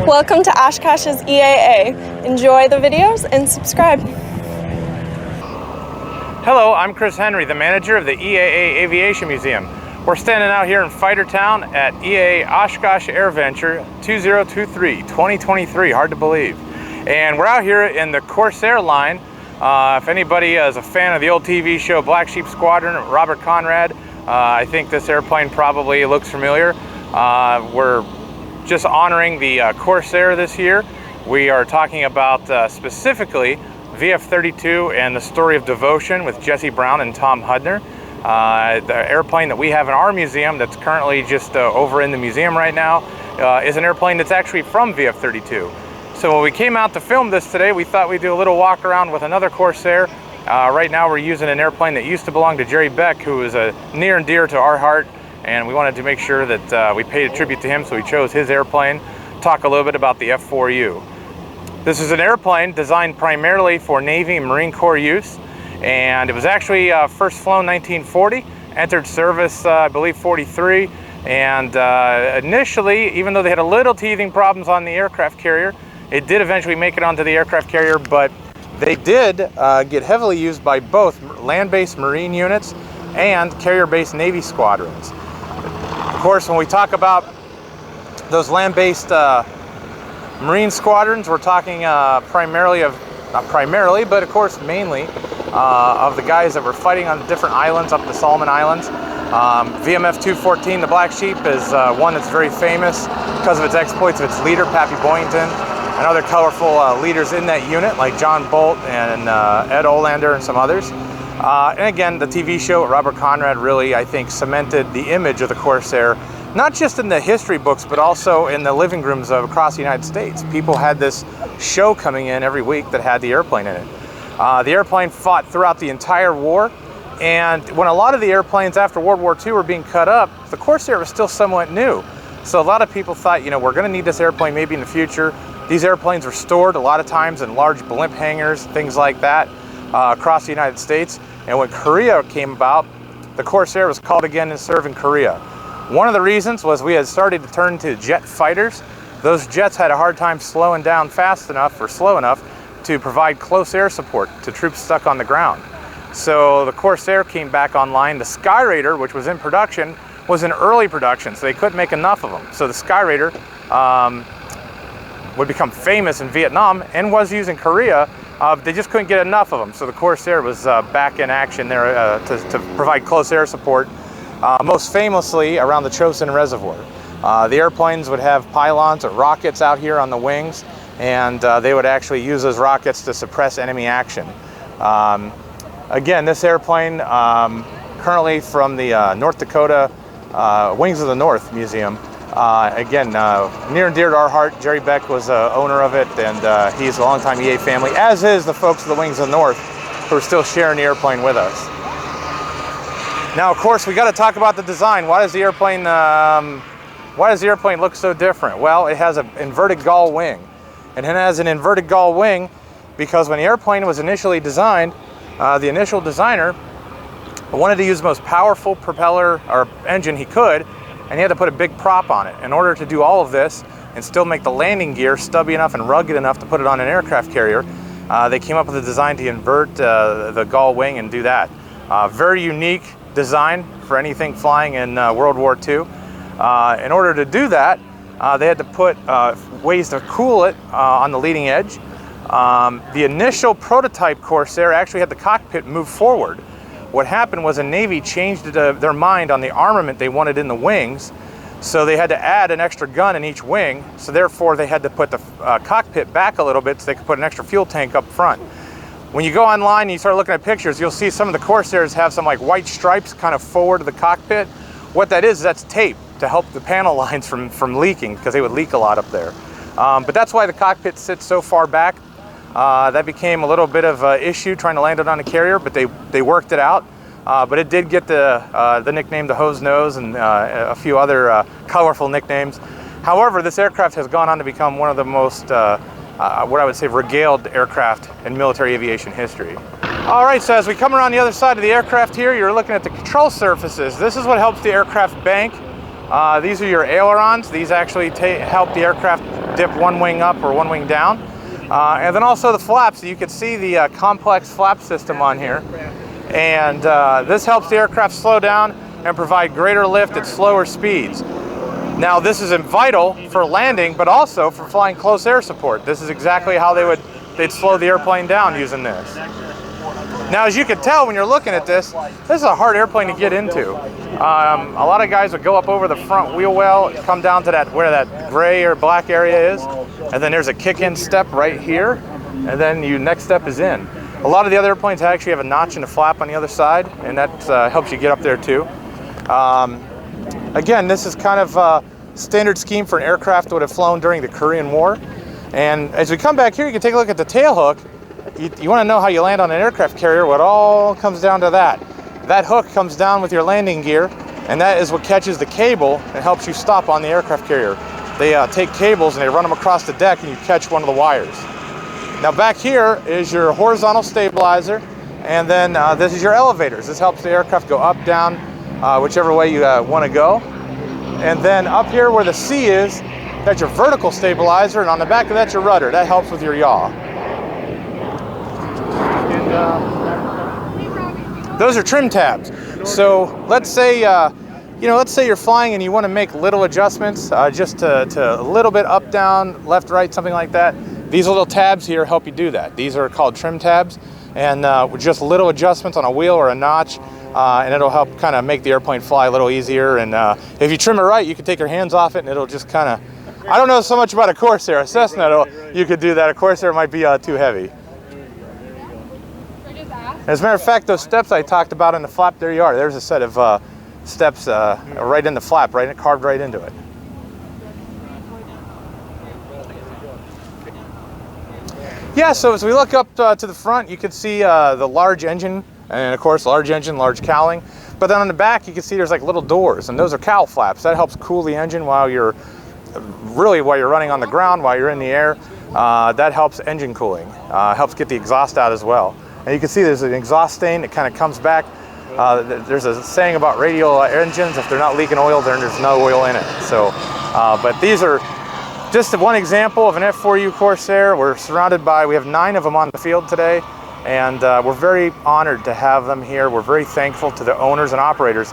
Welcome to Oshkosh's EAA. Enjoy the videos and subscribe. Hello, I'm Chris Henry, the manager of the EAA Aviation Museum. We're standing out here in Fightertown at EAA Oshkosh Airventure 2023, hard to believe. And we're out here in the Corsair line. If anybody is a fan of the old TV show Black Sheep Squadron, Robert Conrad, I think this airplane probably looks familiar. We're just honoring the Corsair this year. We are talking about specifically VF-32 and the story of devotion with Jessie Brown and Tom Hudner. The airplane that we have in our museum that's currently just over in the museum right now is an airplane that's actually from VF-32. So when we came out to film this today, we thought we'd do a little walk around with another Corsair. Right now we're using an airplane that used to belong to Gerry Beck, who is near and dear to our heart, and we wanted to make sure that we paid a tribute to him, so we chose his airplane. Talk a little bit about the F4U. This is an airplane designed primarily for Navy and Marine Corps use, and it was actually first flown 1940, entered service I believe 43, and initially, even though they had a little teething problems on the aircraft carrier, it did eventually make it onto the aircraft carrier, but they did get heavily used by both land-based Marine units and carrier-based Navy squadrons. Of course, when we talk about those land-based Marine squadrons, we're talking primarily of, not primarily, but of course mainly, of the guys that were fighting on different islands up the Solomon Islands. VMF 214, the Black Sheep, is one that's very famous because of its exploits of its leader, Pappy Boyington, and other colorful leaders in that unit, like John Bolt and Ed Olander and some others. And again, the TV show with Robert Conrad really, I think, cemented the image of the Corsair, not just in the history books, but also in the living rooms across the United States. People had this show coming in every week that had the airplane in it. The airplane fought throughout the entire war, and when a lot of the airplanes after World War II were being cut up, the Corsair was still somewhat new. So a lot of people thought, you know, we're going to need this airplane maybe in the future. These airplanes were stored a lot of times in large blimp hangars, things like that, across the United States. And when Korea came about, the Corsair was called again to serve in Korea. One of the reasons was we had started to turn to jet fighters. Those jets had a hard time slowing down fast enough or slow enough to provide close air support to troops stuck on the ground. So the Corsair came back online. The Skyraider, which was in production, was in early production, so they couldn't make enough of them. So the Skyraider would become famous in Vietnam and was used in Korea. They just couldn't get enough of them, so the Corsair was back in action there to provide close air support, most famously around the Chosin Reservoir. The airplanes would have pylons or rockets out here on the wings, and they would actually use those rockets to suppress enemy action. Again, this airplane, currently from the North Dakota Wings of the North Museum. Again, near and dear to our heart. Gerry Beck was owner of it, and he's a longtime EA family, as is the folks of the Wings of the North, who are still sharing the airplane with us. Now, of course, we got to talk about the design. Why does the airplane look so different? Well, it has an inverted gull wing, and it has an inverted gull wing because when the airplane was initially designed, the initial designer wanted to use the most powerful propeller or engine he could, and he had to put a big prop on it. In order to do all of this and still make the landing gear stubby enough and rugged enough to put it on an aircraft carrier, they came up with a design to invert the gull wing and do that. Very unique design for anything flying in World War II. In order to do that, they had to put ways to cool it on the leading edge. The initial prototype Corsair actually had the cockpit move forward. What happened was the Navy changed their mind on the armament they wanted in the wings, so they had to add an extra gun in each wing, so therefore they had to put the cockpit back a little bit so they could put an extra fuel tank up front. When you go online and you start looking at pictures, you'll see some of the Corsairs have some like white stripes kind of forward of the cockpit. What that is that's tape to help the panel lines from leaking, because they would leak a lot up there. But that's why the cockpit sits so far back. That became a little bit of an issue trying to land it on a carrier, but they worked it out. But it did get the nickname the Hose Nose and a few other colorful nicknames. However, this aircraft has gone on to become one of the most, what I would say, regaled aircraft in military aviation history. All right, so as we come around the other side of the aircraft here, you're looking at the control surfaces. This is what helps the aircraft bank. These are your ailerons. These actually help the aircraft dip one wing up or one wing down. And then also the flaps. You can see the complex flap system on here. And this helps the aircraft slow down and provide greater lift at slower speeds. Now this is vital for landing, but also for flying close air support. This is exactly how they'd slow the airplane down using this. Now, as you can tell when you're looking at this is a hard airplane to get into. A lot of guys would go up over the front wheel well, come down to where that gray or black area is, and then there's a kick-in step right here, and then next step is in. A lot of the other airplanes actually have a notch and a flap on the other side, and that helps you get up there too. Again, this is kind of a standard scheme for an aircraft that would have flown during the Korean War. And as we come back here, you can take a look at the tail hook. You want to know how you land on an aircraft carrier, well, it all comes down to that. That hook comes down with your landing gear, and that is what catches the cable and helps you stop on the aircraft carrier. They take cables and they run them across the deck, and you catch one of the wires. Now back here is your horizontal stabilizer, and then this is your elevators. This helps the aircraft go up, down, whichever way you want to go. And then up here where the C is, that's your vertical stabilizer, and on the back of that's your rudder. That helps with your yaw. Those are trim tabs. So let's say let's say you're flying and you want to make little adjustments, just to a little bit up, down, left, right, something like that. These little tabs here help you do that. These are called trim tabs, and with just little adjustments on a wheel or a notch, and it'll help kind of make the airplane fly a little easier. And if you trim it right, you can take your hands off it, and it'll just kind of. I don't know so much about a Corsair. A Cessna, you could do that. A Corsair might be too heavy. As a matter of fact, those steps I talked about in the flap, there you are. There's a set of steps right in the flap, carved right into it. Yeah, so as we look up to the front, you can see the large engine, and of course, large engine, large cowling. But then on the back, you can see there's like little doors, and those are cowl flaps. That helps cool the engine while you're running on the ground, while you're in the air. That helps engine cooling, helps get the exhaust out as well. And you can see there's an exhaust stain that kind of comes back. There's a saying about radial engines, if they're not leaking oil, then there's no oil in it. So, but these are just one example of an F4U Corsair. We have 9 of them on the field today, and we're very honored to have them here. We're very thankful to the owners and operators.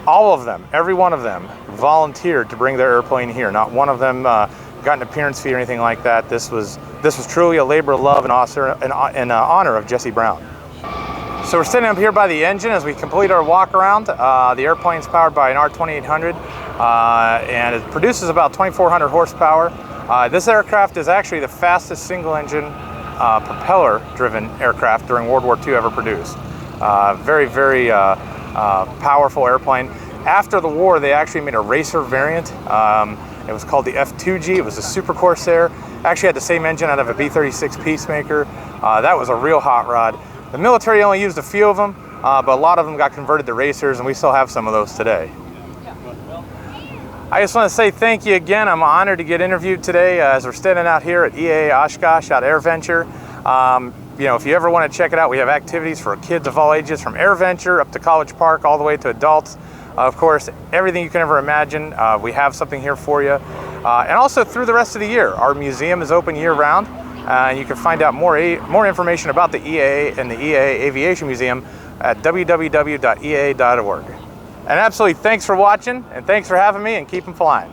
All of them, every one of them, volunteered to bring their airplane here. Not one of them got an appearance fee or anything like that. This was truly a labor of love and honor of Jessie Brown. So we're sitting up here by the engine as we complete our walk around. The airplane's powered by an R2800, and it produces about 2,400 horsepower. This aircraft is actually the fastest single-engine propeller-driven aircraft during World War II ever produced. Very, very powerful airplane. After the war, they actually made a racer variant. It was called the F2G. It was a Super Corsair. Actually had the same engine out of a B-36 Peacemaker. That was a real hot rod. The military only used a few of them, but a lot of them got converted to racers, and we still have some of those today. I just want to say thank you again. I'm honored to get interviewed today as we're standing out here at EAA Oshkosh out Airventure. If you ever want to check it out, we have activities for kids of all ages, from Airventure up to College Park, all the way to adults. Of course, everything you can ever imagine, we have something here for you. And also through the rest of the year, our museum is open year-round. You can find out more information about the EAA and the EAA Aviation Museum at www.eaa.org. And absolutely, thanks for watching, and thanks for having me, and keep them flying.